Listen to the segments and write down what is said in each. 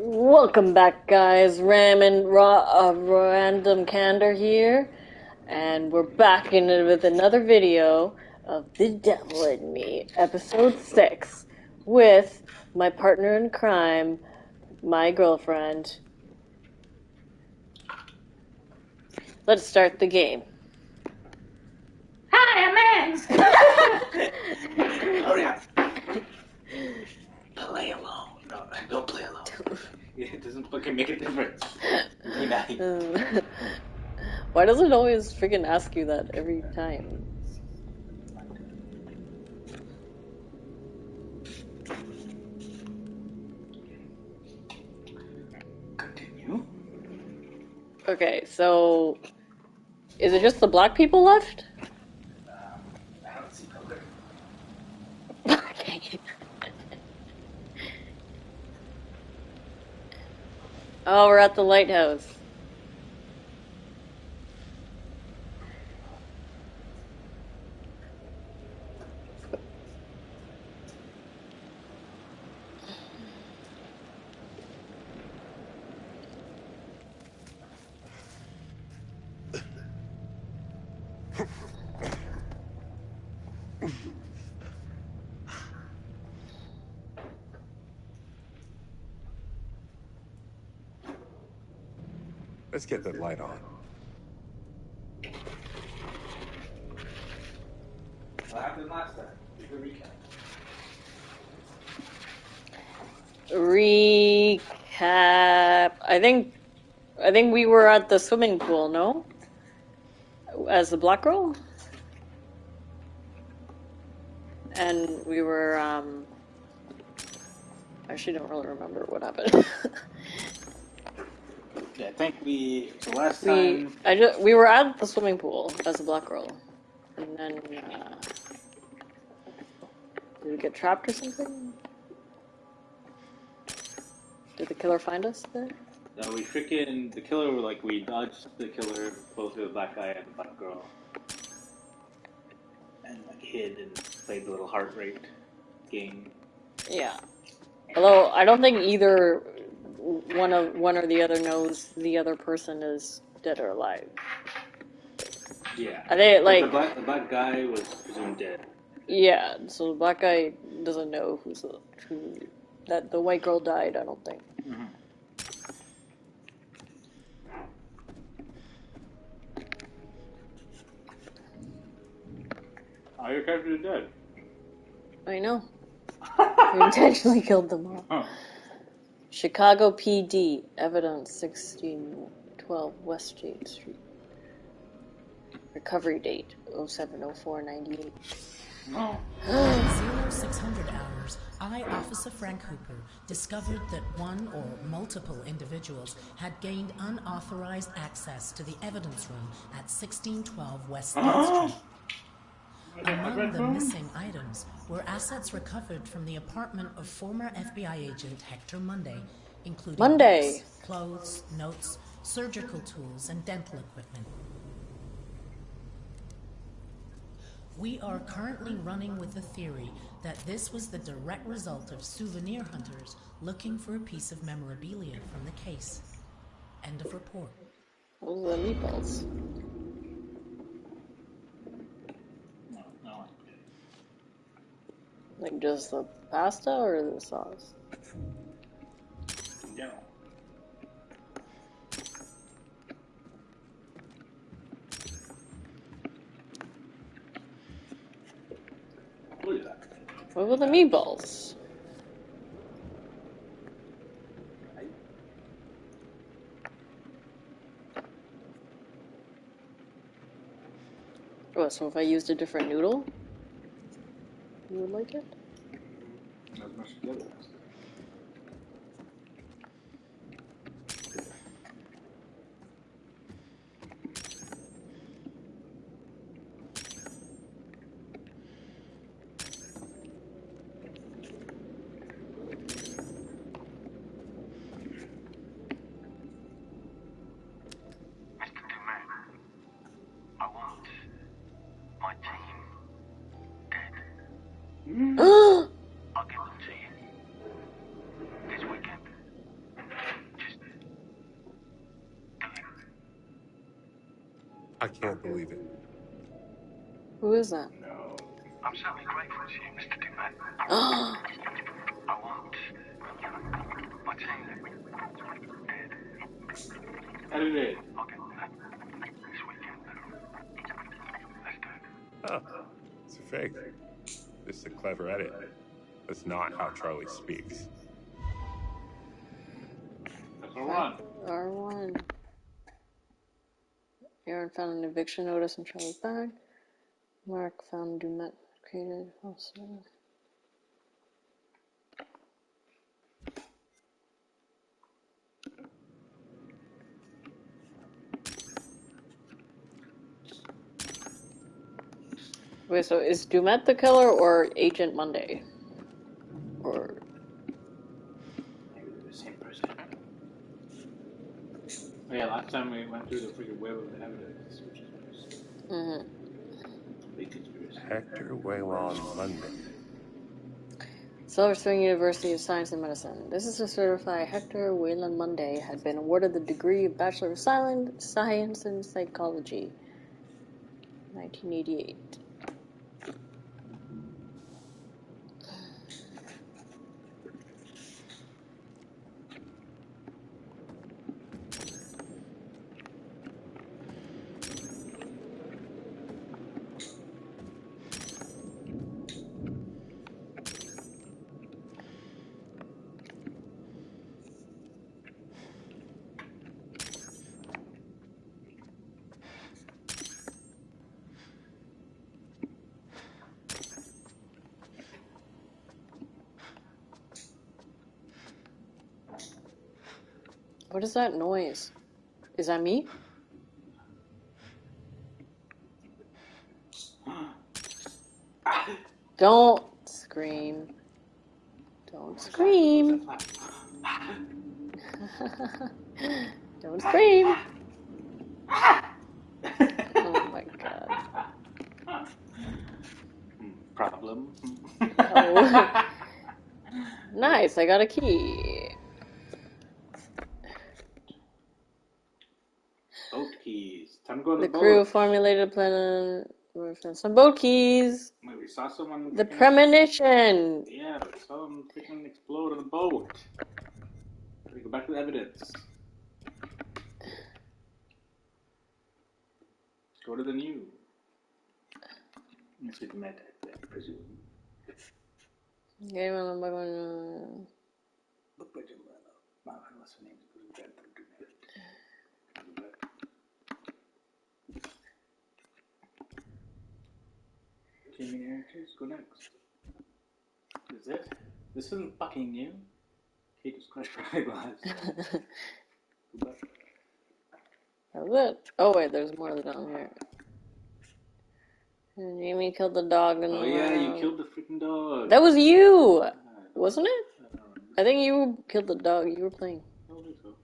Welcome back, guys. Random Candor here, and we're back in it with another video of The Devil in Me, episode 6, with my partner in crime, my girlfriend. Let's start the game. Hi, I'm Max. Hurry up. Play alone. No, don't play alone. It doesn't fucking make a difference. Good night. Why does it always freaking ask you that every time? Continue. Okay, so is it just the black people left? I don't see color. Okay. Oh, we're at the lighthouse. Let's get that light on. What happened last time? Give a recap. Recap. I think we were at the swimming pool, no? As the black girl? And we were, I actually don't really remember what happened. Yeah, I think last time... we were at the swimming pool as the black girl. And then, did we get trapped or something? Did the killer find us there? No, we dodged the killer, both the black guy and the black girl. And hid and played the little heart rate game. Yeah. Although I don't think either one or the other knows the other person is dead or alive. Yeah. Are they like the black guy was presumed dead. Yeah, so the black guy doesn't know who that the white girl died, I don't think. Mm-hmm. Oh, your character is dead. I know. We intentionally killed them all. Huh. Chicago PD, evidence 1612 West Jade Street. Recovery date 070498. No. At 0600 hours, I, Officer Frank Hooper, discovered that one or multiple individuals had gained unauthorized access to the evidence room at 1612 West Main Street. Among the missing items were assets recovered from the apartment of former FBI agent Hector Monday, including books, clothes, notes, surgical tools, and dental equipment. We are currently running with the theory that this was the direct result of souvenir hunters looking for a piece of memorabilia from the case. End of report. Those are the meatballs. No. Like just the pasta or the sauce? No. What is that? What were the meatballs? Oh, so if I used a different noodle, you would like it? As much as the other ones. Mr. Dumet, I want my team dead. I'll give them to you. I can't believe it. Who is that? No. I'm certainly grateful to you, Mr. Duvet. Oh, I want my team dead. Edited. I'll get that this weekend. Let's do it. Oh, it's a fake. This is a clever edit. That's not how Charlie speaks. That's a run. R1. Aaron found an eviction notice in Charlie's bag. Mark found Dumet created. Also. Wait, so is Dumet the killer or Agent Monday? Or Maybe they're the same person. Oh, yeah, last time we went through the freaking web of evidence, which is big conspiracy. Hector Whalon Monday. Silver Spring University of Science and Medicine. This is to certify Hector Wayland Monday had been awarded the degree of Bachelor of Science in Psychology. 1988. What is that noise? Is that me? Don't scream. Don't scream. Don't scream. Oh my god. Problem. Oh. Nice, I got a key. Boat keys. Time to go to The the boat. crew formulated a plan. We found some boat keys. Wait, we saw someone. The freaking- premonition. Yeah, we saw him freaking explode on the boat. We go back to the evidence. Go to the new. Let's get the med, I presume. Game on the What's her name? Changing characters? Go next. Is it? This isn't fucking new. Kate just crushed her eyeglass. Go back. That was it. Oh wait, there's more down here. And Jamie killed the dog in Oh the yeah, you lab. killed the freaking dog. That was you, wasn't it? I don't remember. I think you killed the dog. You were playing. I don't think so.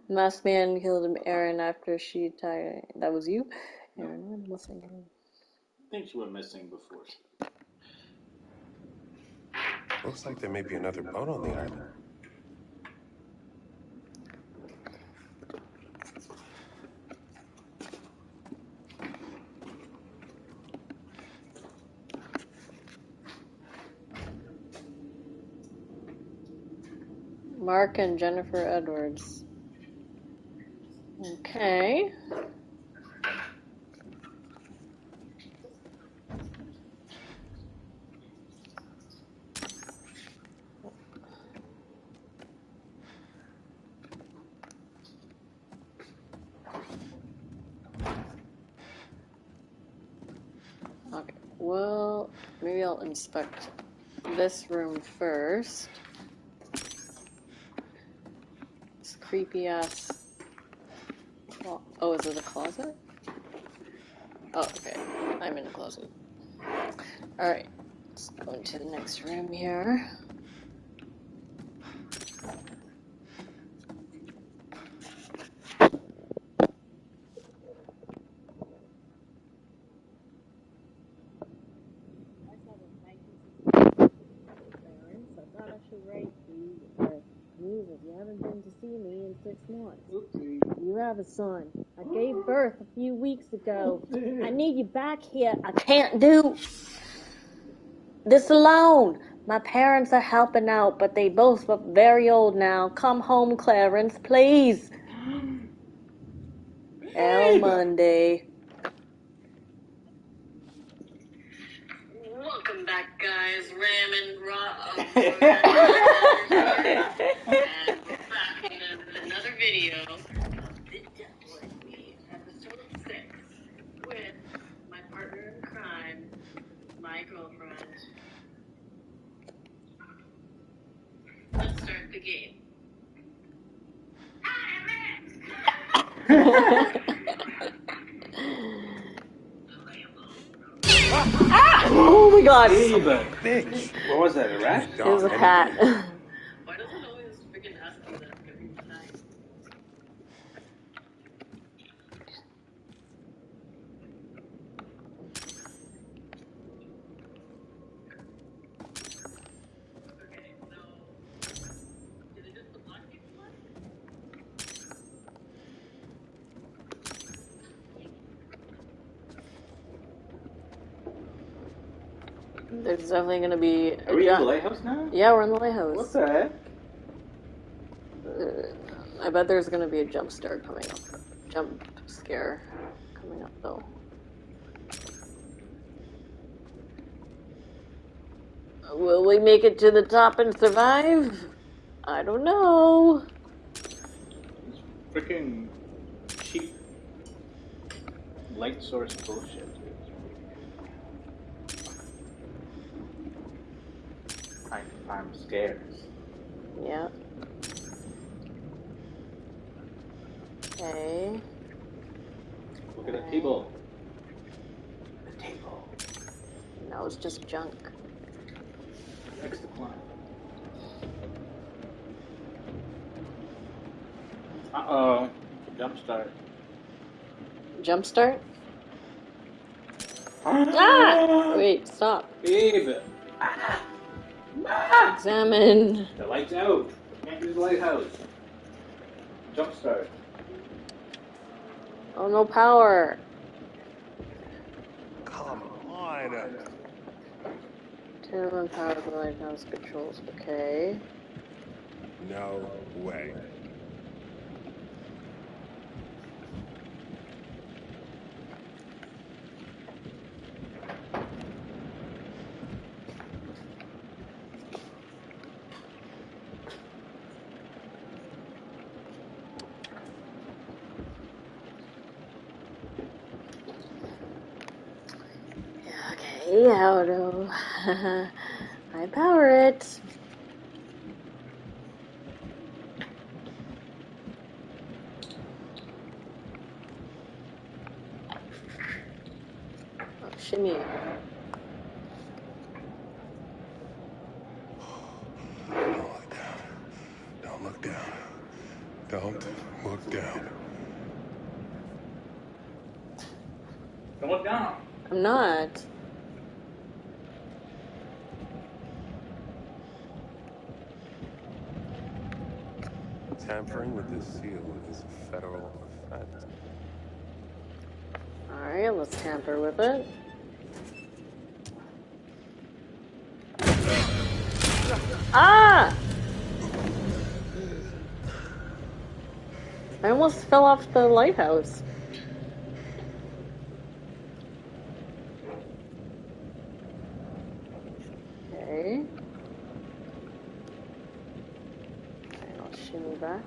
Masked man killed Aaron after she tied. That was you? Aaron went missing. I think she went missing before. Looks like there may be another boat on the island. Mark and Jennifer Edwards. Okay. Okay, well, maybe I'll inspect this room first. This creepy ass. Oh, is it a closet? Oh, okay. I'm in a closet. Alright, let's go into the next room here. If you haven't been to see me in 6 months. Oopsie. You have a son. I gave birth a few weeks ago. I need you back here. I can't do this alone. My parents are helping out, but they both look very old now. Come home, Clarence, please. El Monday. Welcome back, guys. Ramen Raw. And we're back in another video of The Devil in Me, episode 6, with my partner in crime, my girlfriend. Let's start the game. Oh my god! Bitch. What was that, a rat? It was a cat. Why does it always freaking ask me that every time? Okay, so did it just block people? There's definitely gonna be. Are we in the lighthouse now? Yeah, we're in the lighthouse. What the heck? I bet there's gonna be a jump scare coming up. Jump scare coming up though. Will we make it to the top and survive? I don't know. Freaking cheap light source bullshit. I'm scared. Yeah. Okay. Look at the table. The table. No, it's just junk. Fix the climb. Uh-oh. Jump start. Jump start? Ah! Wait, stop. Babe! Examine. The light's out. Can't use the lighthouse. Jump start. Oh, no power. Come on. Turn on power of the lighthouse controls. Okay. No way. Okay, how do I power it? Oh, shimmy. Don't look down. Don't look down. Don't look down. I'm not. Tampering with the seal is a federal offense. Alright, let's tamper with it. Ah! I almost fell off the lighthouse. Okay. Alright, I'll shimmy back.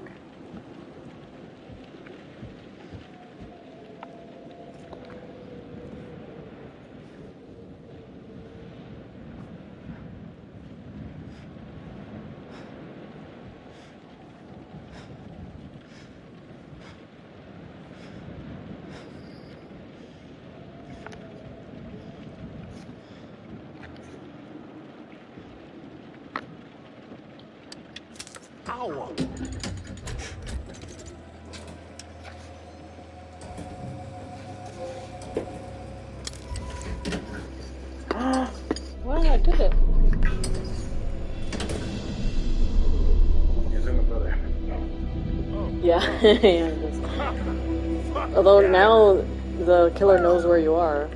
Ow! Wow, I did it. Here's my brother. Yeah, yeah, it is. Although now the killer knows where you are.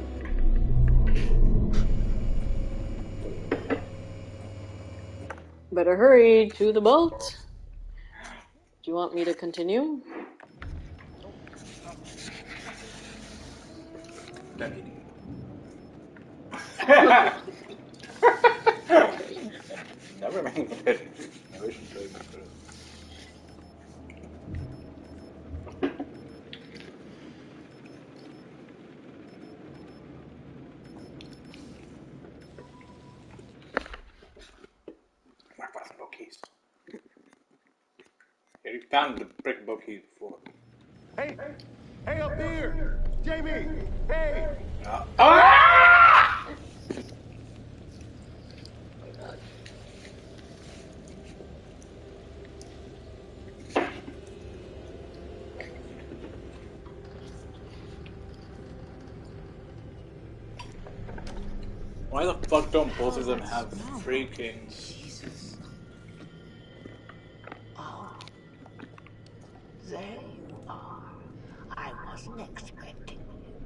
Better hurry to the boat. Do you want me to continue? Deputy. Never mind. Never should try this. Mark for some bookkeys. Yeah, you found the brick bookkeys before. Hey! Hey, up here! Jamie! Hey! Ah! Why the fuck don't both of them have freaking... Jesus. Oh. There you are. I wasn't expecting you.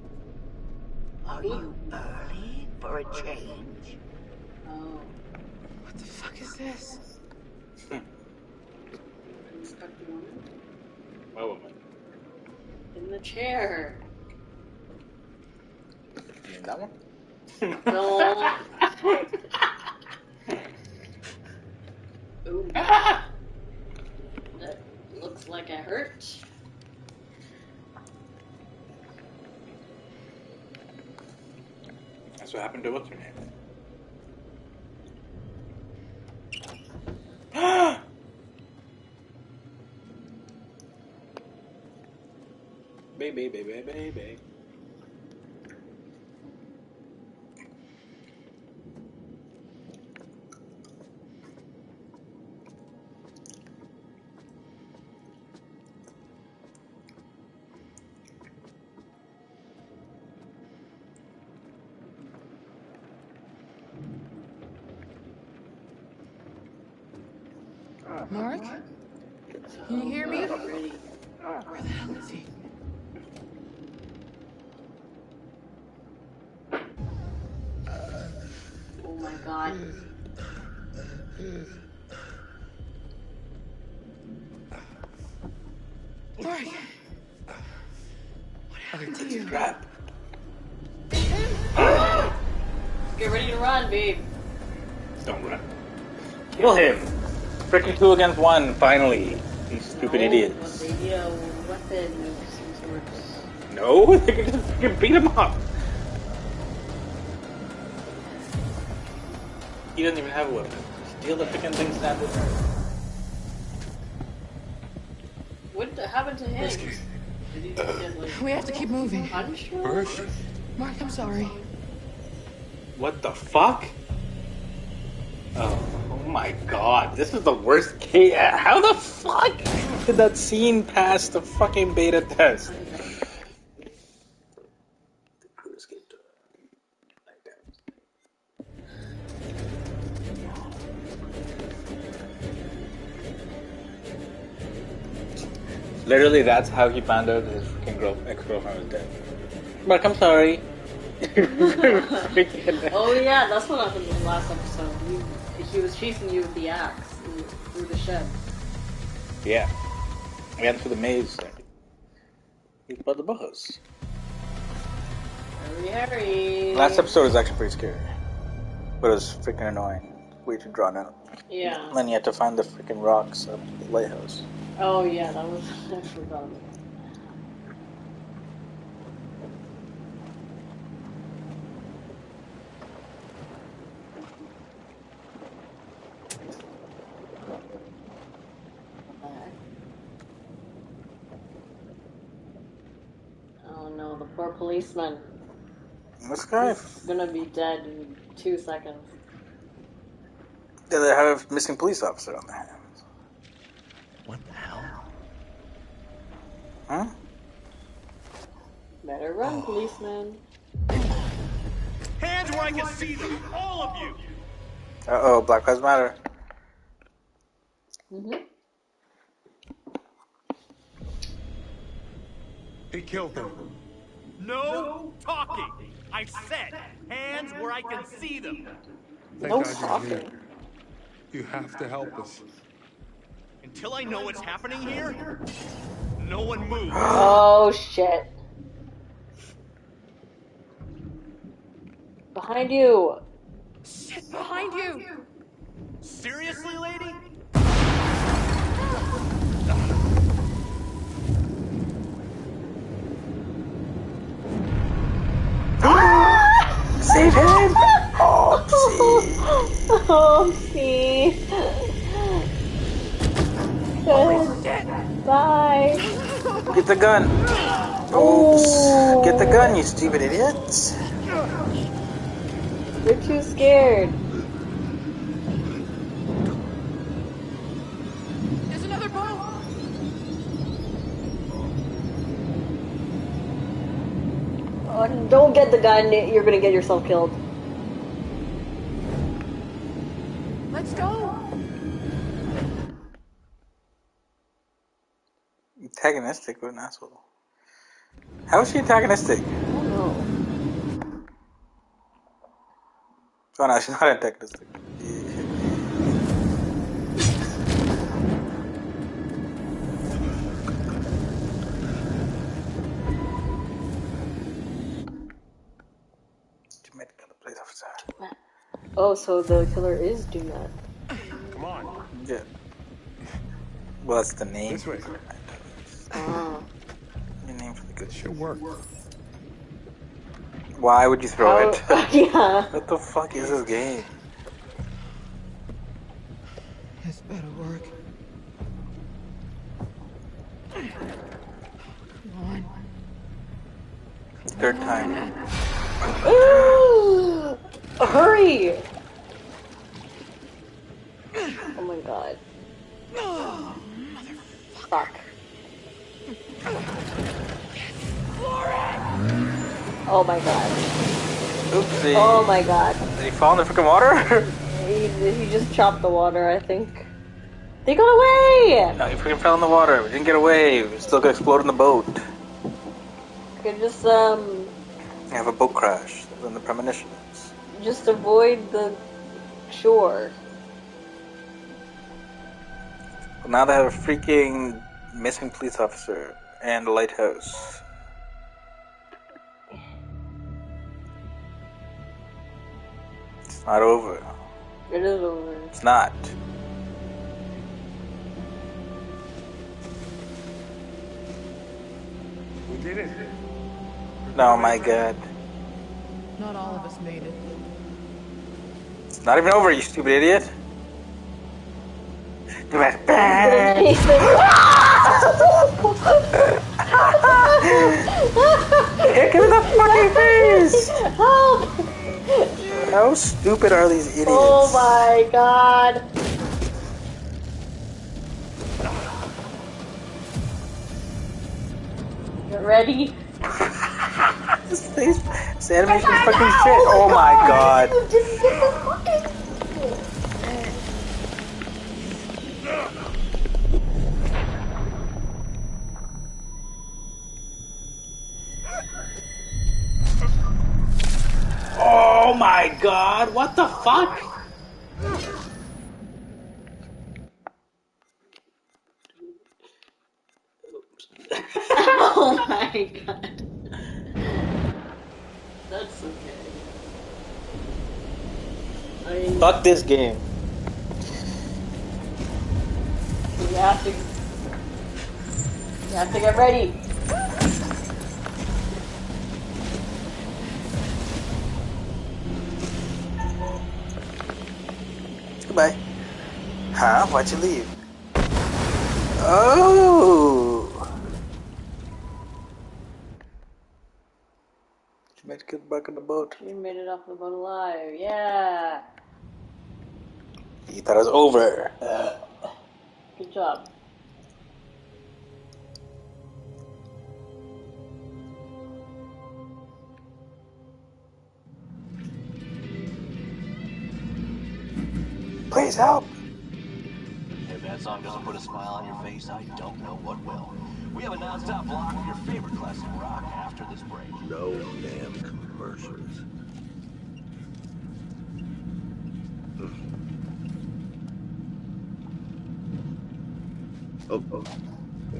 Are you early for a change? Oh. What the fuck is this? Inspector woman? My woman. In the chair. You mean that one? No. Ooh. That looks like it hurt. That's what happened to what's her name? Baby, baby, baby. Mark? Can you hear me? Ready. Where the hell is he? Oh my god. Mark! What happened to you? Crap. Get ready to run, babe. Don't run. Kill him! Freaking 2 against 1, finally. These stupid idiots. But they need a weapon of some sort. No, they can just freaking beat him up. He doesn't even have a weapon. Steal the freaking thing, snap it. What happened to him? Did he just get like We have to keep moving. punched? Mark, I'm sorry. What the fuck? Oh my god, this is the worst case. How the fuck did that scene pass the fucking beta test? Literally, that's how he found out that his freaking ex-girlfriend was dead. Mark, I'm sorry. Oh yeah, that's what happened in the last episode. He was chasing you with the axe through the shed. Yeah. We got through the maze. He's by the boss. Hurry, hurry. Last episode was actually pretty scary. But it was freaking annoying. Way too drawn out. Yeah. And then you had to find the freaking rocks up the lighthouse. Oh yeah, that was I forgot. Oh no, the poor policeman. This guy. He's gonna be dead in 2 seconds. Yeah, they have a missing police officer on their hands. What the hell? Huh? Better run, policeman. Hands where I can see them, all of you! Uh-oh, Black Lives Matter. He killed them. No talking! I said, hands where I can see them! Thank No God you're talking. here. You have to help us. Until I know what's happening here, no one moves. Oh shit. Behind you. Shit behind you! Seriously, lady? Save him! Oopsie. Good. Bye. Get the gun! Oops! Get the gun, you stupid idiots! You're too scared. There's another boat! Oh, don't get the gun. You're gonna get yourself killed. Let's go! Antagonistic? What an asshole. How is she antagonistic? I don't know. Oh no, she's not antagonistic. Police officer. Oh, so the killer is Dumat. Come on. Yeah. Well, that's the name. This way. Ah. Your name for the good Should work. Why would you throw it? Yeah. What the fuck is this game? This better work. Come on. Third time. Hurry! Oh my god. Fuck. Oh my god. Oopsie. Oh my god. Did he fall in the freaking water? He just chopped the water, I think. They got away! No, he freaking fell in the water. We didn't get away. We still got exploded in the boat. Could just, Have a boat crash. Those are the premonitions. just avoid the shore. Well, now they have a freaking missing police officer and a lighthouse. It's not over. It is over. It's not. We did it. Oh my god. Not all of us made it. It's not even over, you stupid idiot. Here, give me the fucking face! Help! How stupid are these idiots? Oh my god. Get ready. This animation is fucking shit. Oh my god. Oh my god, what the fuck? Oh my god. That's okay. Fuck this game. You have to get ready. Goodbye. Huh? Why'd you leave? Oh! You made it back on the boat. You made it off the boat alive. Yeah. You thought it was over. Good job. Please help. If that song doesn't put a smile on your face, I don't know what will. We have a non-stop block of your favorite classic rock after this break. No damn commercials. Oh,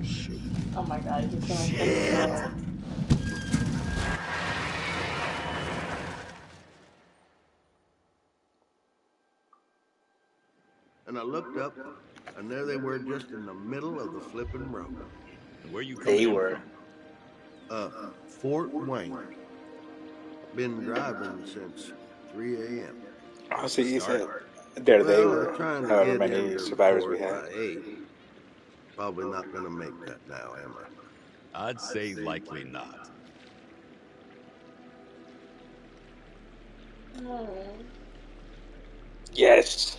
shit. Oh my god, he's gonna hit me. And I looked up, and there they were, just in the middle of the flipping road. And where you coming They in were. from? Fort Wayne. Been driving since 3 a.m. Oh, so you said there they were. Trying to However get many into survivors the we port had. by 8. Probably not gonna make that now, am I? I'd say likely not. Yes.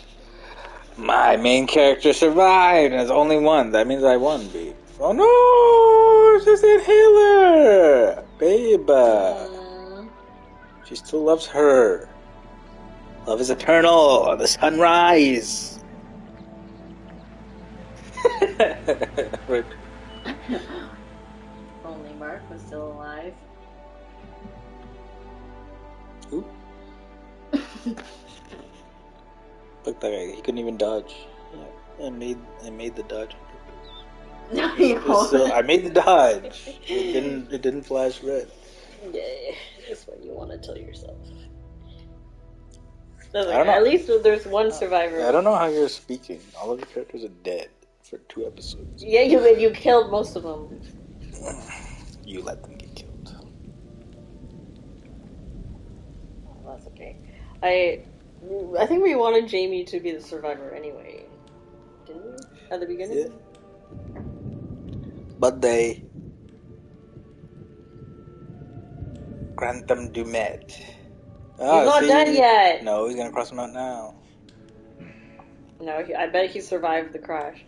My main character survived, and there's only one. That means I won, babe. Oh no! It's just Inhaler! Babe. She still loves her. Love is eternal. The sunrise. Only Mark was still alive. Who? Look, that guy, he couldn't even dodge. Yeah, I made the dodge on purpose. I made the dodge. It didn't flash red. Yeah, that's what you want to tell yourself. I don't know. At least there's one survivor. I don't know how you're speaking. All of your characters are dead for 2 episodes. Yeah, you killed most of them. You let them get killed. Well, that's okay. I think we wanted Jamie to be the survivor anyway. Didn't we? At the beginning? Yeah. But they... Grantham Dumet. He's not done yet! No, he's gonna cross him out now. No, I bet he survived the crash.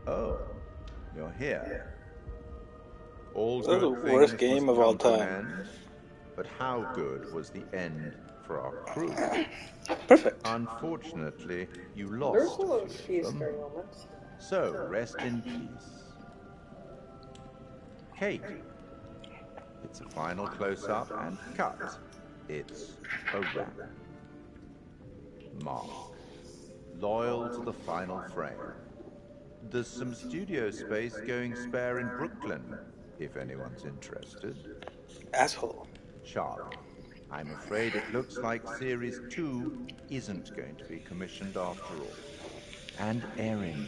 Oh, you're here. All This is good the worst things game must of all come to an time. end, but how good was the end for our crew? Perfect. Unfortunately, you There's lost a a little few few of them. scary moments. So, rest in peace. Kate. It's a final close-up and cut. It's a wrap. Mark. Loyal to the final frame. There's some studio space going spare in Brooklyn, if anyone's interested. Asshole. Charlie. I'm afraid it looks like Series 2 isn't going to be commissioned after all. And Erin.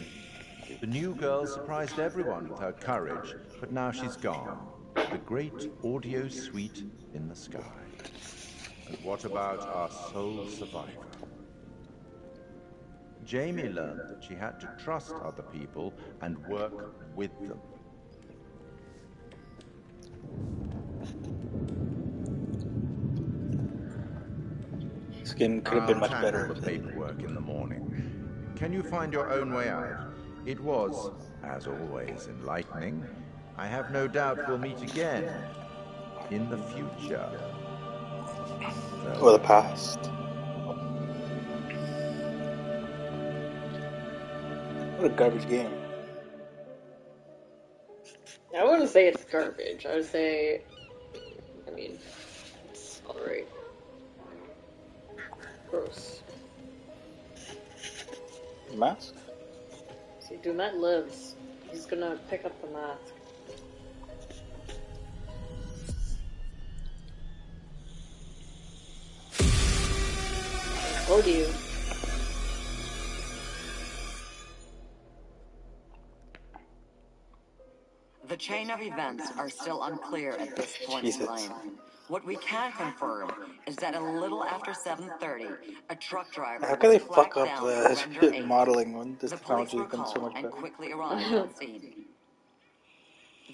The new girl surprised everyone with her courage, but now she's gone. The great audio suite in the sky. And what about our sole survivor? Jamie learned that she had to trust other people and work with them. This game could have been much I'll better. tackle the paperwork in the morning. Can you find your own way out? It was, as always, enlightening. I have no doubt we'll meet again in the future. Or the past. What a garbage game. I wouldn't say it's garbage. I would say, it's alright. Gross. Mask? See, Dumet lives. He's gonna pick up the mask. I told you. The chain of events are still unclear at this point in Jesus. time. What we can confirm is that a little after 7:30, a truck driver How can was they fuck flagged up down for the render shit 8. modeling when this The police technology were has been so called much and better? quickly arrived on scene.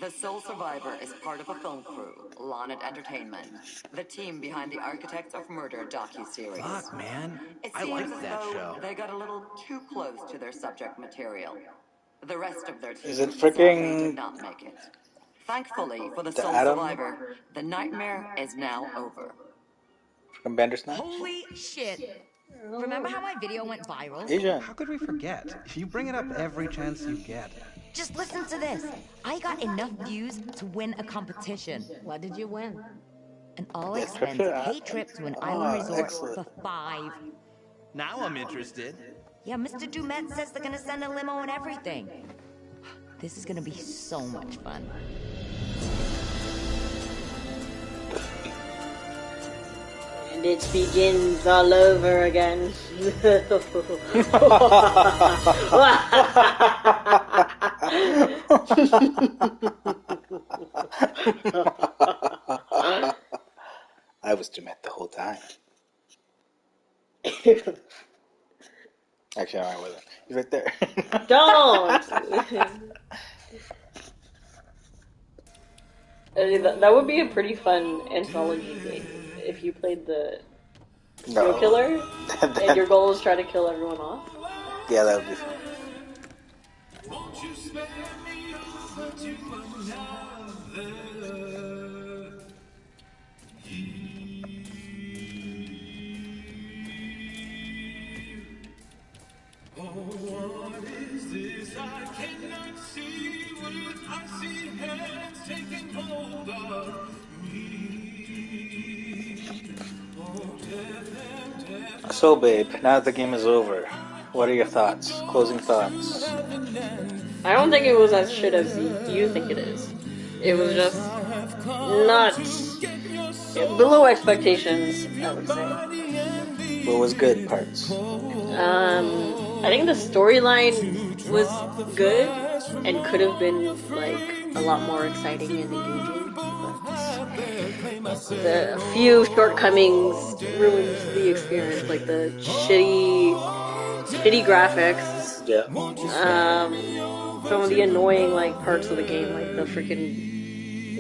The sole survivor is part of a film crew, Lonnet Entertainment, the team behind the Architects of Murder docuseries. Fuck, man. It I seems liked as that though show. they got a little too close to their subject material. The rest of their team Is it sadly freaking did not make it. Thankfully for the the sole Atom? survivor, the nightmare is now over. From Bandersnatch? Holy shit. Remember how my video went viral? Asian. How could we forget? You bring it up every chance you get. Just listen to this. I got enough views to win a competition. What did you win? An all-expense paid trip to an island resort for 5. Now I'm interested. Yeah, Mr. Dumet says they're gonna send a limo and everything. This is gonna be so much fun. And it begins all over again. I was Dumet the whole time. Actually, no, I wasn't. He's right there. Don't! That would be a pretty fun anthology game if you played the serial killer and your goal is try to kill everyone off. Yeah, that would be fun. Oh, what is this? I cannot see when I see hands taking hold of me. Oh, death. So, babe, now that the game is over, what are your thoughts? Closing thoughts? I don't think it was as shit as you think it is. It was just not below expectations, I would say. What was good parts? I think the storyline was good and could have been like a lot more exciting and engaging. But a few shortcomings ruined the experience, like the shitty graphics. Yeah. Some of the annoying like parts of the game, like the freaking.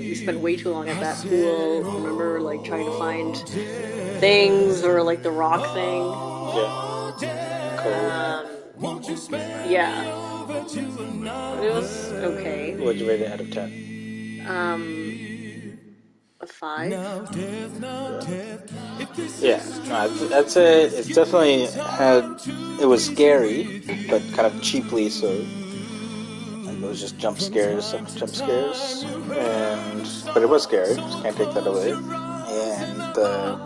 We spent way too long at that pool. Remember, like trying to find things or like the rock thing. Yeah. Yeah. It was okay. What'd you rate it out of 10? A 5. Yeah, no, I'd say it definitely it was scary, but kind of cheaply so. Like it was just jump scares, but it was scary, just can't take that away. And the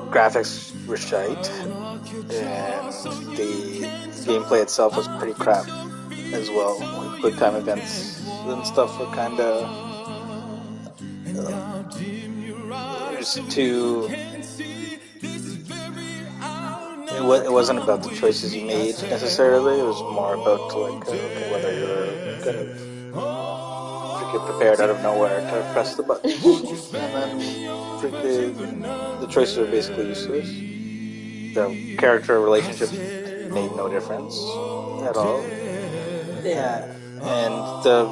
graphics were shite, and the gameplay itself was pretty crap as well. Like quick time events and stuff were kind of too. It wasn't about the choices you made necessarily. It was more about like whether you're kind of freaking prepared out of nowhere to press the button, and then the choices were basically useless. The character relationships made no difference at all. Yeah, and the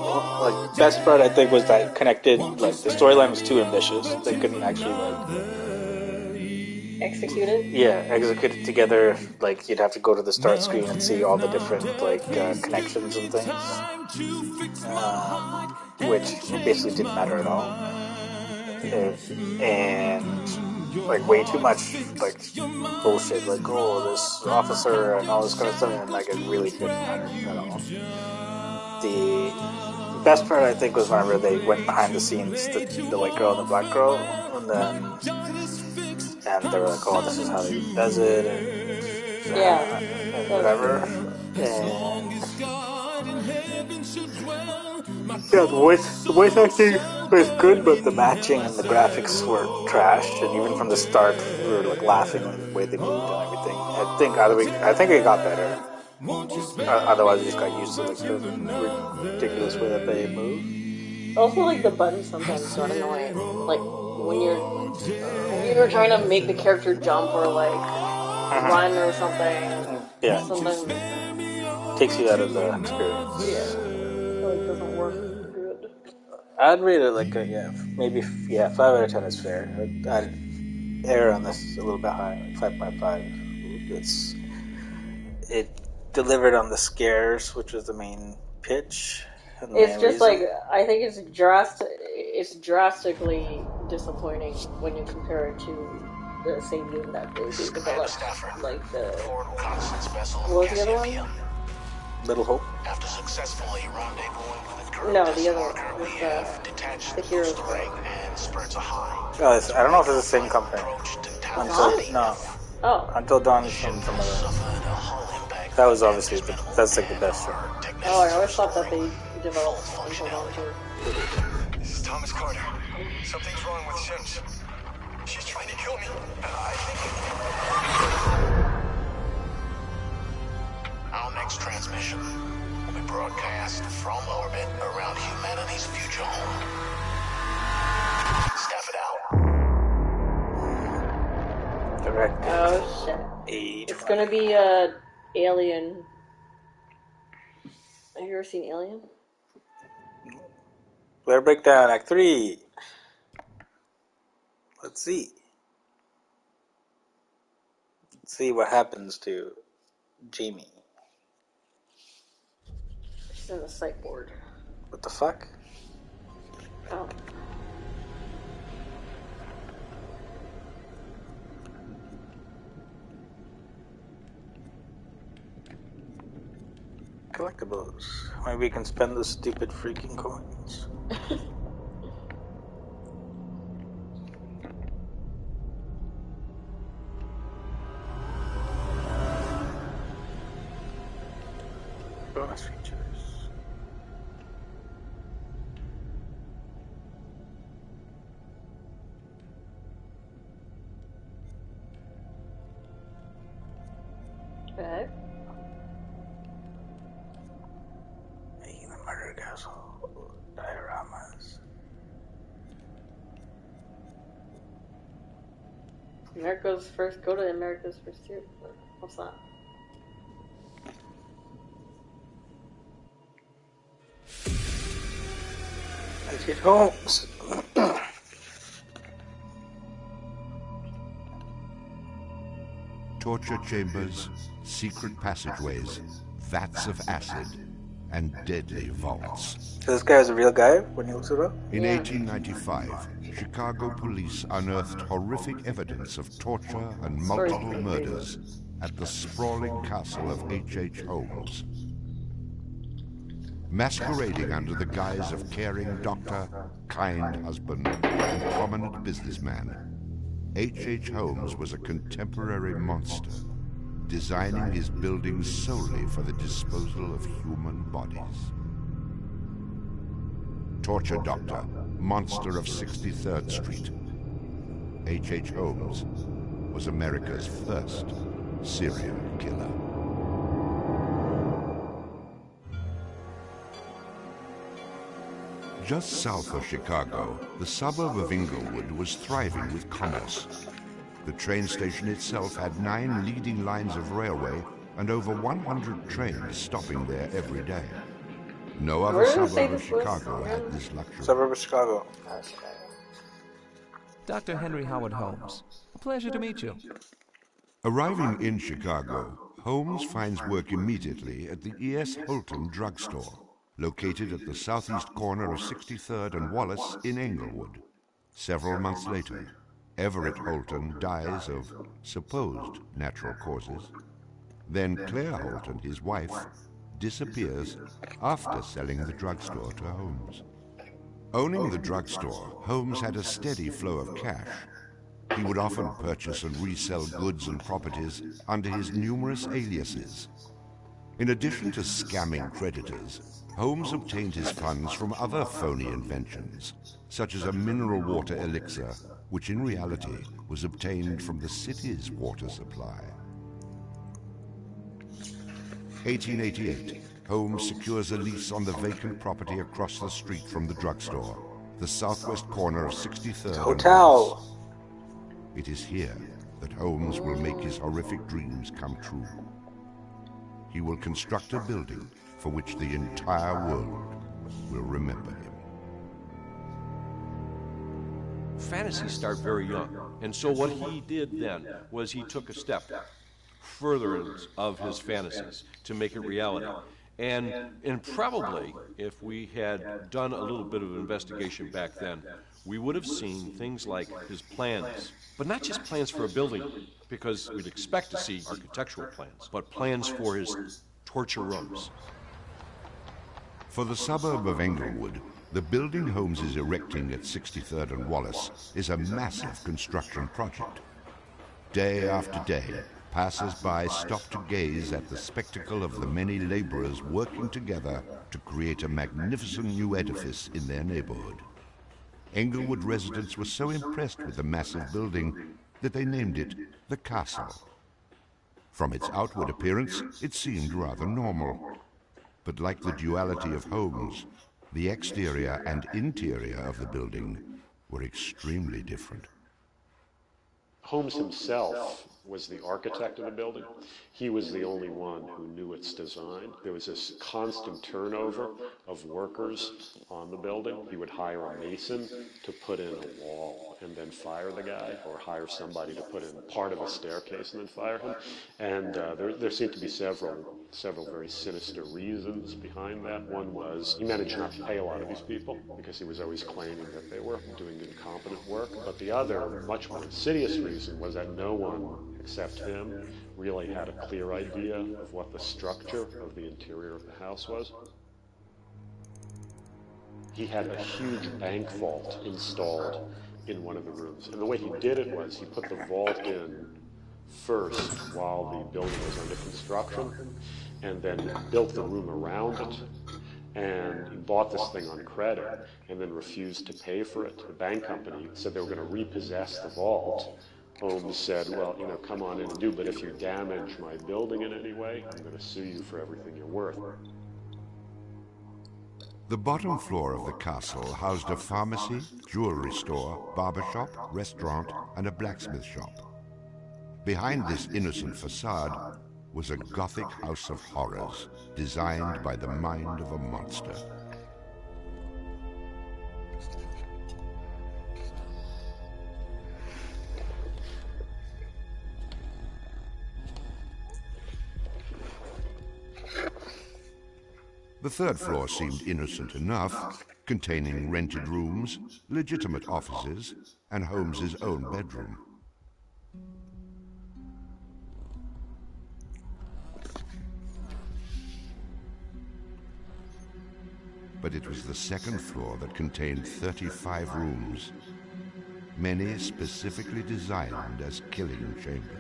best part I think was that connected. Like the storyline was too ambitious; they couldn't actually execute it. Yeah, execute it together. Like you'd have to go to the start screen and see all the different connections and things, which basically didn't matter at all. And like way too much like bullshit. Like this officer and all this kind of stuff, and like it really didn't matter at all. The best part I think was whenever they went behind the scenes, the white girl and the black girl, and they were like, "Oh, this is how he does it," and whatever. And yeah, the voice acting was good, but the matching and the graphics were trash. And even from the start, we were like laughing at the way they moved and everything. I think it got better Otherwise, I just got used to like the ridiculous way that they move. Also, like the buttons sometimes got annoying. Like when you're trying to make the character jump or like run or something. Yeah. Sometimes Takes you out of the experience. yeah, it doesn't work good. I'd rate it like a, maybe 5 out of 10 is fair. I'd err on this a little bit high, like 5.5. It delivered on the scares, which was the main pitch. And the It's main just reason. like I think it's drastically disappointing when you compare it to the same game that they developed, like the what was the other one? Little Hope. After successfully rendezvousing with girl No, the other one with the Heroes. and spurts a high. Oh, I don't know if it's the same company. Until Dawn is from some other. That was obviously that's like the best show. Oh, I always thought that they developed Until Dawn too. This is Thomas Carter. Something's wrong with Sims. She's trying to kill me. I think. Our next transmission will be broadcast from orbit around humanity's future home. Staff it out. Correct. Oh shit! It's gonna be Alien. Have you ever seen Alien? Player Breakdown, Act 3. Let's see. Let's see what happens to Jamie. She's in the psych ward. What the fuck? Oh. Collectibles. Maybe we can spend the stupid freaking coins. Bonus features. Okay. Making the murder castle dioramas. America's first. Go to America's first tier. What's that? H.H. Holmes. Torture chambers, secret passageways, vats of acid, and deadly vaults. So this guy was a real guy when he looks it up? In 1895, Chicago police unearthed horrific evidence of torture and multiple murders at the sprawling castle of H.H. Holmes. Masquerading under the guise of caring doctor, kind husband, and prominent businessman, H.H. Holmes was a contemporary monster, designing his buildings solely for the disposal of human bodies. Torture Doctor, Monster of 63rd Street. H.H. Holmes was America's first serial killer. Just south of Chicago, the suburb of Englewood was thriving with commerce. The train station itself had 9 leading lines of railway and over 100 trains stopping there every day. No other suburb of Chicago had this luxury. Suburb of Chicago. Dr. Henry Howard Holmes. A pleasure to meet you. Arriving in Chicago, Holmes finds work immediately at the E.S. Holton drugstore, located at the southeast corner of 63rd and Wallace in Englewood. Several months later, Everett Holton dies of supposed natural causes. Then Claire Holton, his wife, disappears after selling the drugstore to Holmes. Owning the drugstore, Holmes had a steady flow of cash. He would often purchase and resell goods and properties under his numerous aliases. In addition to scamming creditors, Holmes obtained his funds from other phony inventions, such as a mineral water elixir, which in reality was obtained from the city's water supply. 1888, Holmes secures a lease on the vacant property across the street from the drugstore, the southwest corner of 63rd and Hotel. Wallace. It is here that Holmes will make his horrific dreams come true. He will construct a building for which the entire world will remember him. Fantasies start very young, and so what he did then was he took a step furtherance of his fantasies to make it reality. And probably, if we had done a little bit of investigation back then, we would have seen things like his plans, but not just plans for a building, because we'd expect to see architectural plans, but plans for his torture rooms. For the suburb of Englewood, the building Holmes is erecting at 63rd and Wallace is a massive construction project. Day after day, passers-by stop to gaze at the spectacle of the many laborers working together to create a magnificent new edifice in their neighborhood. Englewood residents were so impressed with the massive building that they named it the Castle. From its outward appearance, it seemed rather normal. But like the duality of Holmes, the exterior and interior of the building were extremely different. Holmes himself was the architect of the building. He was the only one who knew its design. There was this constant turnover of workers on the building. He would hire a mason to put in a wall and then fire the guy, or hire somebody to put in part of a staircase and then fire him. And there seemed to be several very sinister reasons behind that. One was he managed not to pay a lot of these people because he was always claiming that they were doing incompetent work. But the other, much more insidious reason was that no one except him really had a clear idea of what the structure of the interior of the house was. He had a huge bank vault installed in one of the rooms. And the way he did it was he put the vault in first while the building was under construction, and then built the room around it. And he bought this thing on credit and then refused to pay for it. The bank company said they were going to repossess the vault. Holmes said, well, come on in and do, but if you damage my building in any way, I'm going to sue you for everything you're worth. The bottom floor of the castle housed a pharmacy, jewelry store, barber shop, restaurant, and a blacksmith shop. Behind this innocent facade was a Gothic house of horrors designed by the mind of a monster. The third floor seemed innocent enough, containing rented rooms, legitimate offices, and Holmes's own bedroom. But it was the second floor that contained 35 rooms, many specifically designed as killing chambers.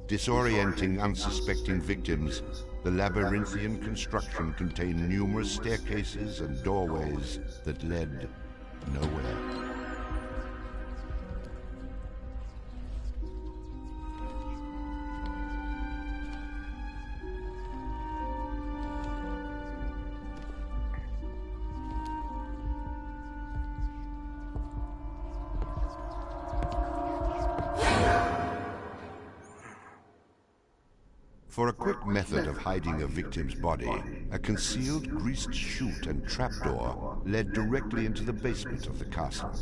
Disorienting unsuspecting victims, the labyrinthian construction contained numerous staircases and doorways that led nowhere. For a quick method of hiding a victim's body, a concealed greased chute and trapdoor led directly into the basement of the castle.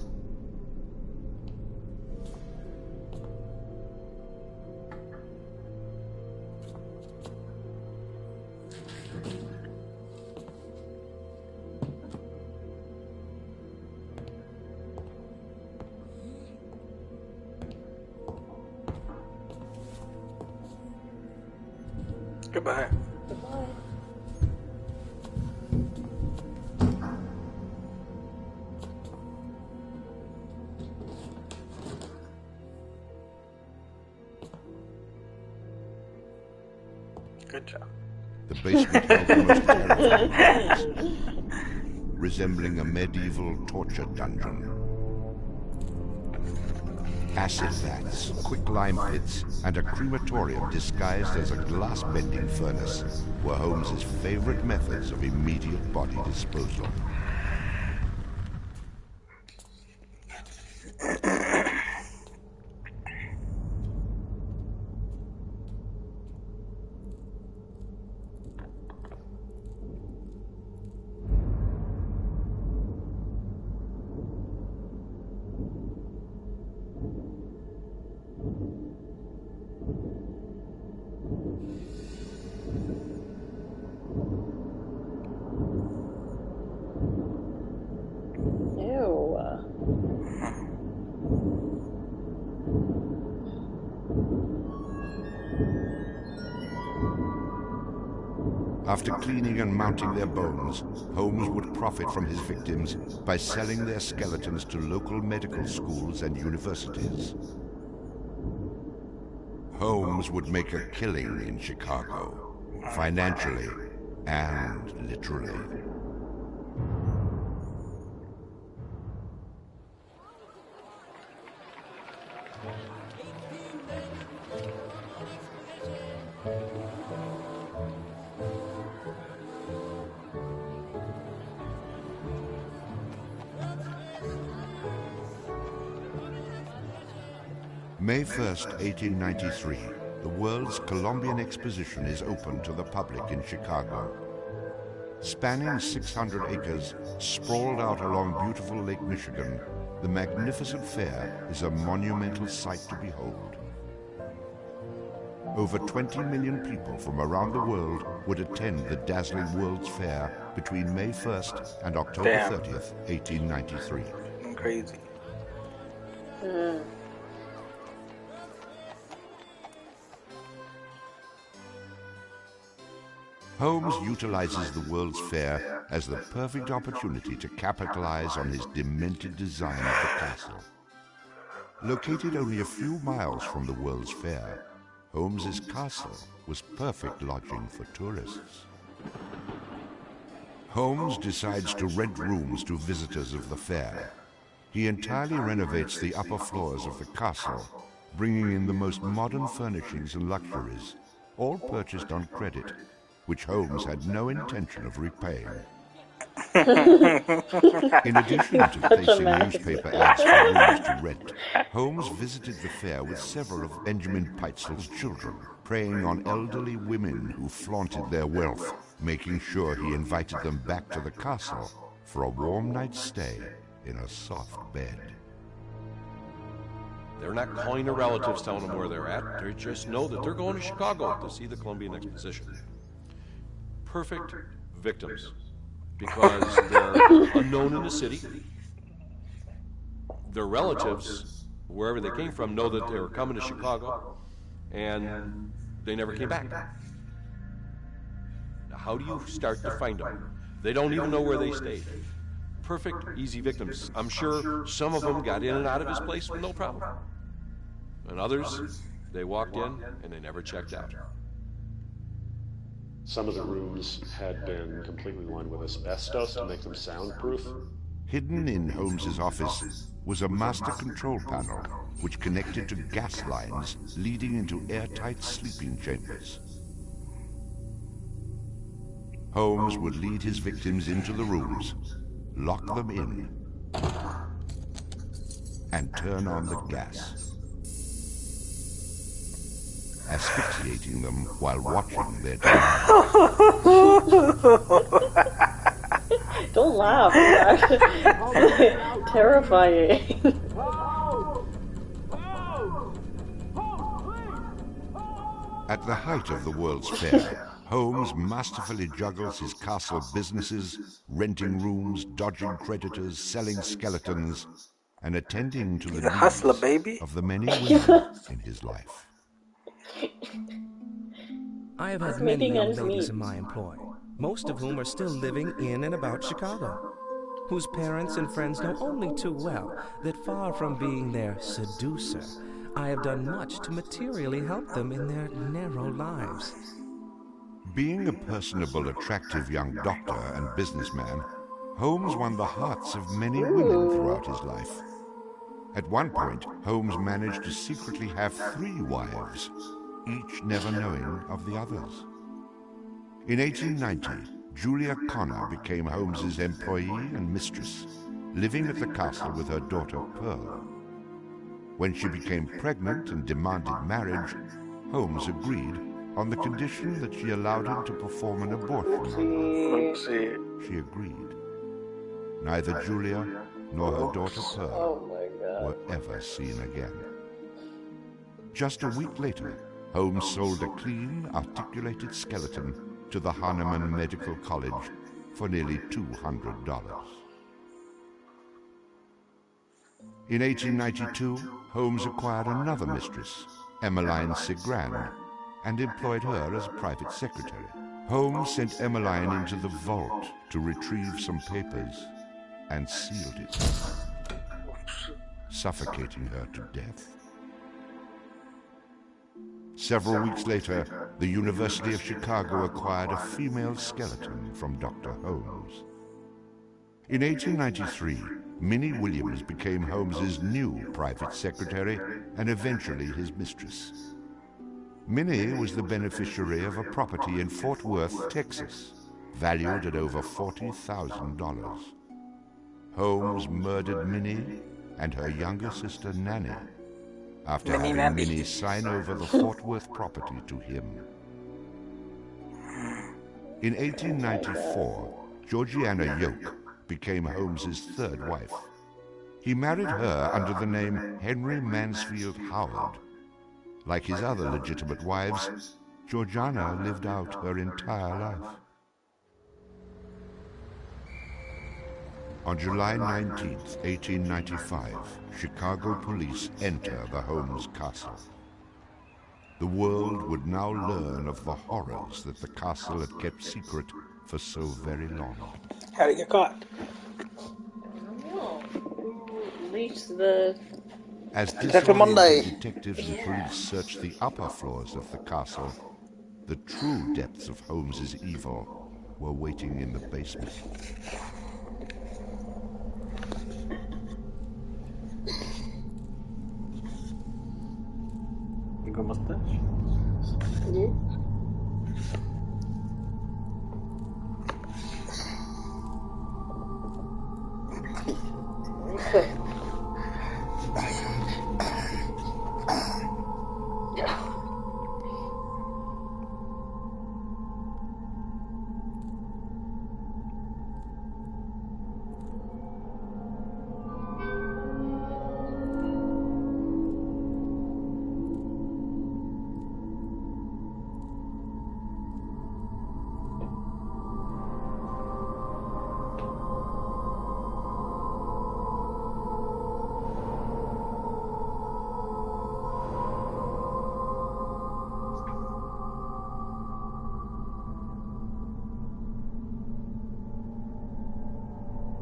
Goodbye. Goodbye. Good job. The basement held the most terrifying rooms, resembling a medieval torture dungeon. Acid vats, quicklime pits, and a crematorium disguised as a glass-bending furnace were Holmes's favorite methods of immediate body disposal. After cleaning and mounting their bones, Holmes would profit from his victims by selling their skeletons to local medical schools and universities. Holmes would make a killing in Chicago, financially and literally. May 1st, 1893, the World's Columbian Exposition is open to the public in Chicago. Spanning 600 acres, sprawled out along beautiful Lake Michigan, the magnificent fair is a monumental sight to behold. Over 20 million people from around the world would attend the dazzling World's Fair between May 1st and October 30th, 1893. Crazy. Holmes utilizes the World's Fair as the perfect opportunity to capitalize on his demented design of the castle. Located only a few miles from the World's Fair, Holmes's castle was perfect lodging for tourists. Holmes decides to rent rooms to visitors of the fair. He entirely renovates the upper floors of the castle, bringing in the most modern furnishings and luxuries, all purchased on credit, which Holmes had no intention of repaying. In addition to placing newspaper ads for rooms to rent, Holmes visited the fair with several of Benjamin Pitezel's children, preying on elderly women who flaunted their wealth, making sure he invited them back to the castle for a warm night's stay in a soft bed. They're not calling their relatives, telling them where they're at. They just know that they're going to Chicago to see the Columbian Exposition. Perfect victims, because they're unknown in the city. Their relatives, wherever they came from, know that they were coming to Chicago, and they never came back. Now, how do you start to find them? They don't even know where they stayed. Perfect, easy victims. I'm sure some of them got in and out of his place with no problem. And others, they walked in and they never checked out. Some of the rooms had been completely lined with asbestos to make them soundproof. Hidden in Holmes's office was a master control panel which connected to gas lines leading into airtight sleeping chambers. Holmes would lead his victims into the rooms, lock them in, and turn on the gas, asphyxiating them while watching their demise. Don't laugh. It's terrifying. At the height of the World's Fair, Holmes masterfully juggles his castle businesses, renting rooms, dodging creditors, selling skeletons, and attending to the needs of the many women in his life. I have had many young ladies in my employ, most of whom are still living in and about Chicago, whose parents and friends know only too well that far from being their seducer, I have done much to materially help them in their narrow lives. Being a personable, attractive young doctor and businessman, Holmes won the hearts of many women throughout his life. At one point, Holmes managed to secretly have 3 wives, each never knowing of the others. In 1890, Julia Connor became Holmes's employee and mistress, living at the castle with her daughter Pearl. When she became pregnant and demanded marriage, Holmes agreed on the condition that she allowed him to perform an abortion. She agreed. Neither Julia nor her daughter Pearl were ever seen again. Just a week later, Holmes sold a clean, articulated skeleton to the Hahnemann Medical College for nearly $200. In 1892, Holmes acquired another mistress, Emmeline Cigrand, and employed her as private secretary. Holmes sent Emmeline into the vault to retrieve some papers and sealed it, suffocating her to death. Several weeks later, the University of Chicago acquired a female skeleton from Dr. Holmes. In 1893, Minnie Williams became Holmes's new private secretary and eventually his mistress. Minnie was the beneficiary of a property in Fort Worth, Texas, valued at over $40,000. Holmes murdered Minnie and her younger sister Nanny after having Minnie sign over the Fort Worth property to him. In 1894, Georgiana Yoke became Holmes's 3rd wife. He married her under the name Henry Mansfield Howard. Like his other legitimate wives, Georgiana lived out her entire life. On July 19, 1895, Chicago police enter the Holmes castle. The world would now learn of the horrors that the castle had kept secret for so very long. How did you get caught? I don't know. Who released the... As disoriented detectives and police searched the upper floors of the castle, the true depths of Holmes's evil were waiting in the basement. You got mustache?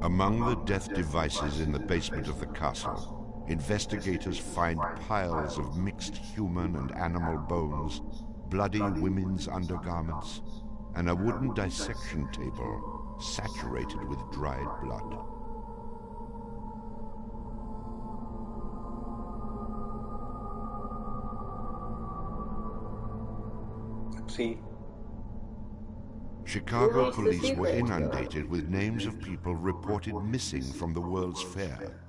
Among the death devices in the basement of the castle, investigators find piles of mixed human and animal bones, bloody women's undergarments, and a wooden dissection table saturated with dried blood. See? Chicago police were inundated with names of people reported missing from the World's Fair.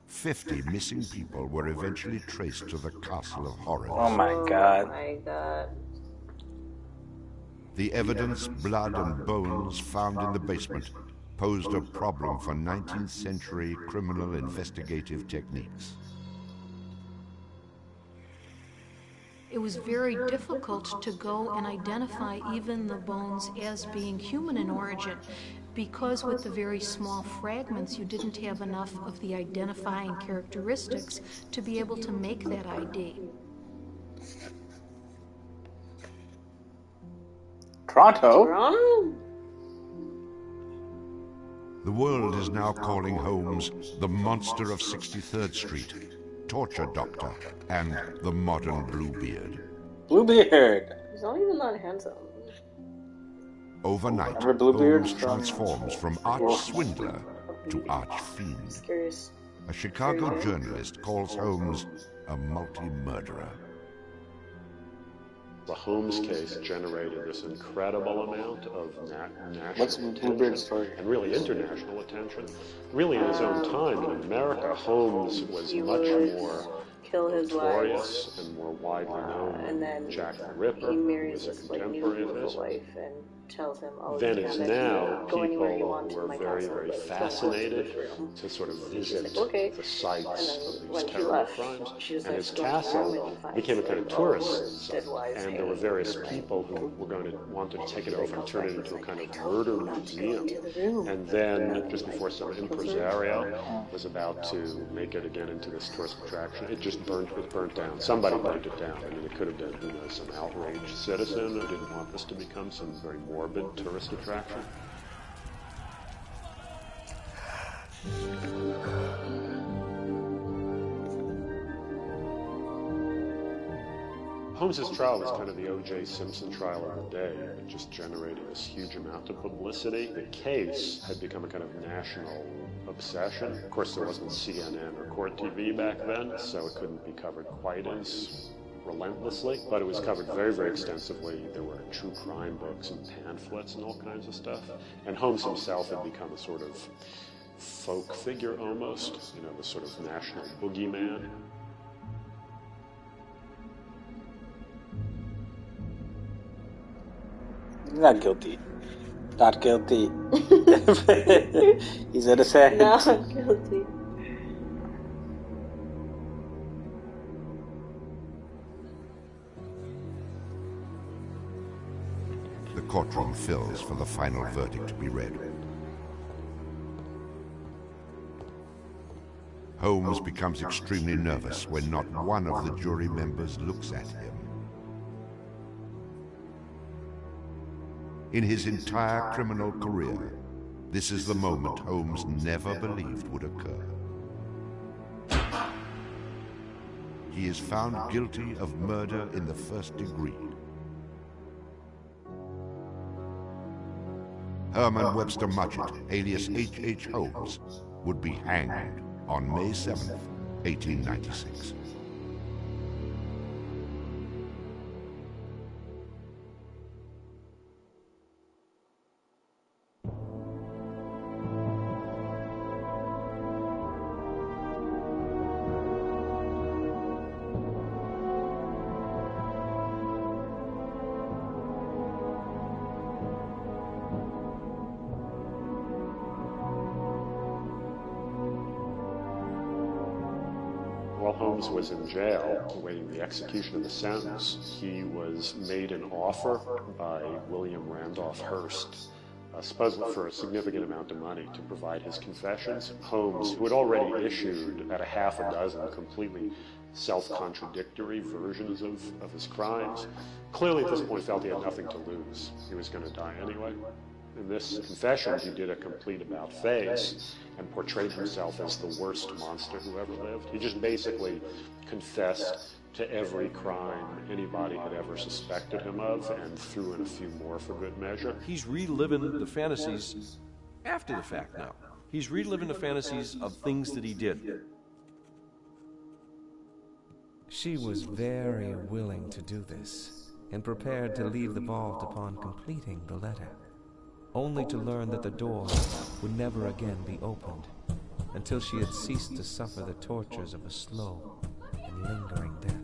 50 missing people were eventually traced to the Castle of Horrors. Oh my God. Oh my God. The evidence, blood and bones found in the basement posed a problem for 19th century criminal investigative techniques. It was very difficult to go and identify even the bones as being human in origin, because with the very small fragments you didn't have enough of the identifying characteristics to be able to make that ID. Toronto? The world is now calling Holmes the Monster of 63rd Street, Torture Doctor, and the Modern Bluebeard. Bluebeard! He's not even that handsome. Overnight, Remember Bluebeard Holmes transforms from arch swindler to arch fiend. Curious. A Chicago journalist calls Holmes a multi-murderer. The Holmes case generated this incredible amount of What's national Bluebeard's attention story? and really international attention. Really, in his own time in America, Holmes was He much would more kill his notorious wife, and more widely known and then than Jack the Ripper, he who marries was a this like contemporary of beautiful his. wife and tells him, "Oh, Then you as can now, go anywhere you people want to were my very, castle, very but don't fascinated go to the to sort of She's visit like, okay. the sites And then of these when he terrible left, crimes. she was And like, his go to the room and castle he finds, became a kind of like, tourist all his site. dead wives And there were hanging various around. people who were going to want to take it over and turn it into a kind of murder museum. To the room. And then, just before some impresario was about to make it again into this tourist attraction, it just burnt down. Somebody burnt it down. I mean, it could have been, who knows, some outraged citizen who didn't want this to become some very morbid tourist attraction. Holmes's trial was kind of the O.J. Simpson trial of the day. It just generated this huge amount of publicity. The case had become a kind of national obsession. Of course, there wasn't CNN or Court TV back then, so it couldn't be covered quite as relentlessly, but it was covered very, very extensively. There were true crime books and pamphlets and all kinds of stuff. And Holmes himself had become a sort of folk figure almost, you know, the sort of national boogeyman. Not guilty. Not guilty. He's innocent. Not guilty. The courtroom fills for the final verdict to be read. Holmes becomes extremely nervous when not one of the jury members looks at him. In his entire criminal career, this is the moment Holmes never believed would occur. He is found guilty of murder in the first degree. Herman Webster Mudgett, alias H.H. Holmes, would be hanged on May 7th, 1896. While Holmes was in jail, awaiting the execution of the sentence, he was made an offer by William Randolph Hearst, supposedly for a significant amount of money, to provide his confessions. Holmes, who had already issued about a half a dozen completely self-contradictory versions of his crimes, clearly at this point felt he had nothing to lose. He was going to die anyway. In this confession, he did a complete about-face and portrayed himself as the worst monster who ever lived. He just basically confessed to every crime anybody had ever suspected him of and threw in a few more for good measure. He's reliving the fantasies after the fact now. He's reliving the fantasies of things that he did. She was very willing to do this and prepared to leave the vault upon completing the letter, only to learn that the door would never again be opened until she had ceased to suffer the tortures of a slow and lingering death.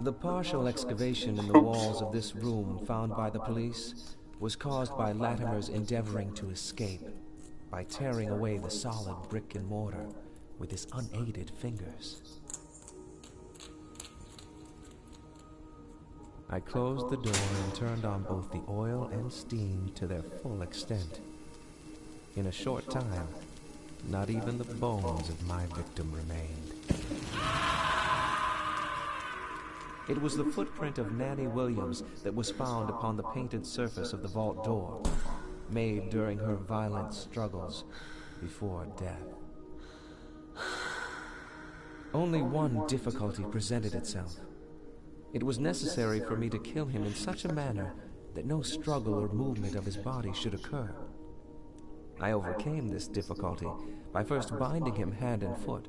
The partial excavation in the walls of this room found by the police was caused by Latimer's endeavoring to escape by tearing away the solid brick and mortar with his unaided fingers. I closed the door and turned on both the oil and steam to their full extent. In a short time, not even the bones of my victim remained. It was the footprint of Nanny Williams that was found upon the painted surface of the vault door, made during her violent struggles before death. Only one difficulty presented itself. It was necessary for me to kill him in such a manner that no struggle or movement of his body should occur. I overcame this difficulty by first binding him hand and foot,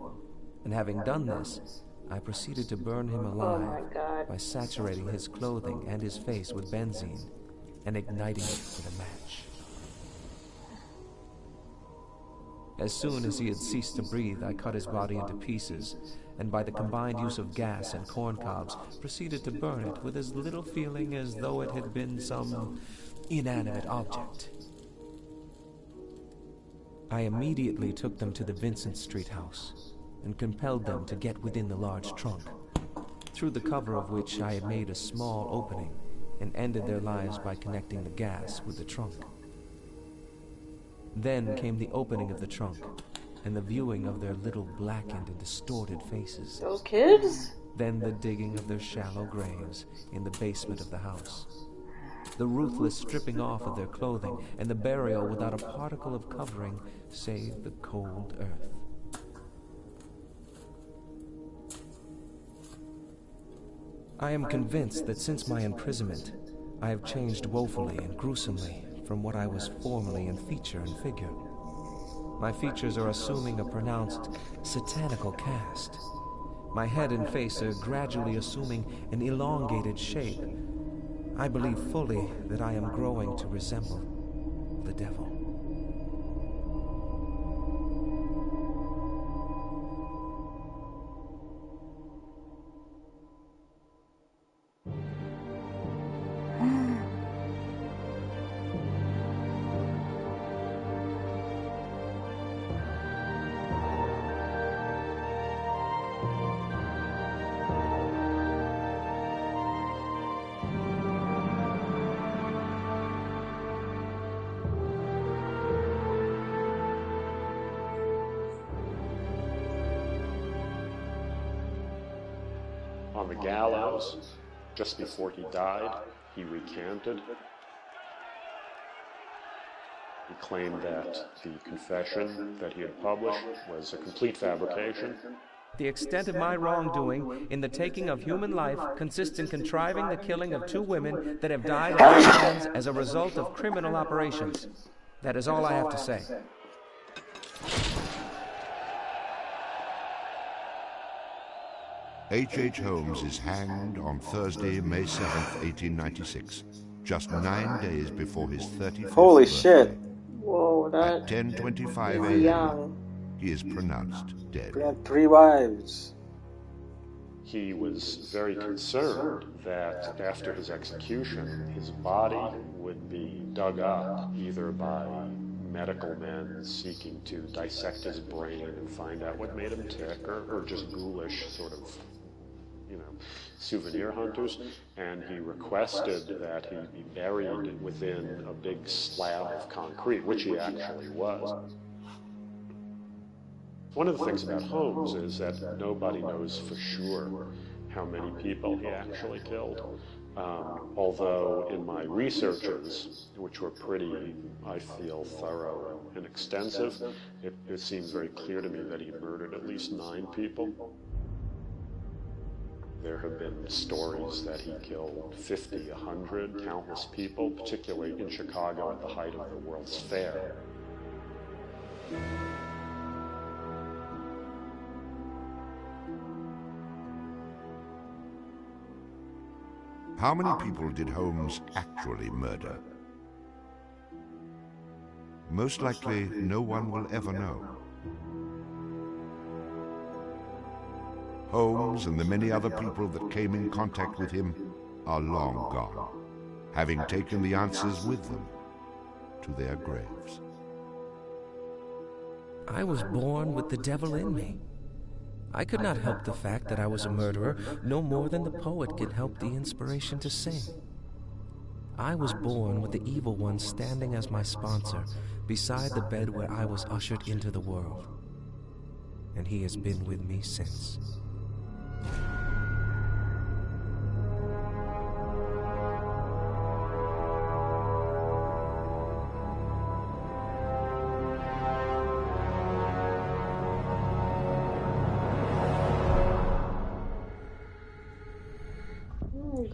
and having done this, I proceeded to burn him alive by saturating his clothing and his face with benzene and igniting it with a match. As soon as he had ceased to breathe, I cut his body into pieces, and by the combined use of gas and corn cobs, proceeded to burn it with as little feeling as though it had been some inanimate object. I immediately took them to the Vincent Street house and compelled them to get within the large trunk, through the cover of which I had made a small opening and ended their lives by connecting the gas with the trunk. Then came the opening of the trunk and the viewing of their little blackened and distorted faces. Those kids? Then the digging of their shallow graves in the basement of the house. The ruthless stripping off of their clothing and the burial without a particle of covering save the cold earth. I am convinced that since my imprisonment, I have changed woefully and gruesomely from what I was formerly in feature and figure. My features are assuming a pronounced satanical cast. My head and face are gradually assuming an elongated shape. I believe fully that I am growing to resemble the devil. On the gallows, just before he died, he recanted. He claimed that the confession that he had published was a complete fabrication. The extent of my wrongdoing in the taking of human life consists in contriving the killing of 2 women that have died at my hands as a result of criminal operations. That is all I have to say. H.H. Holmes is hanged on Thursday, May 7th, 1896, just 9 days before his 35th Holy birthday. shit. Whoa, that... At 10:25 He's a.m., young. he is pronounced dead. He had 3 wives. He was very concerned that after his execution, his body would be dug up either by medical men seeking to dissect his brain and find out what made him tick, or just ghoulish sort of, souvenir hunters, and he requested that he be buried within a big slab of concrete, which he actually was. One of the things about Holmes is that nobody knows for sure how many people he actually killed. Although in my researches, which were pretty, I feel, thorough and extensive, it seems very clear to me that he murdered at least 9 people. There have been stories that he killed 50, 100, countless people, particularly in Chicago at the height of the World's Fair. How many people did Holmes actually murder? Most likely, no one will ever know. Holmes and the many other people that came in contact with him are long gone, having taken the answers with them to their graves. I was born with the devil in me. I could not help the fact that I was a murderer, no more than the poet could help the inspiration to sing. I was born with the evil one standing as my sponsor beside the bed where I was ushered into the world. And he has been with me since.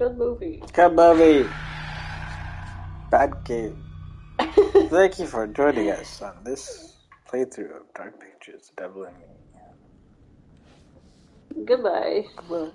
Good movie. Good movie. Bad game. Thank you for joining us on this playthrough of Dark Pictures, The Devil in Me. Goodbye. Goodbye.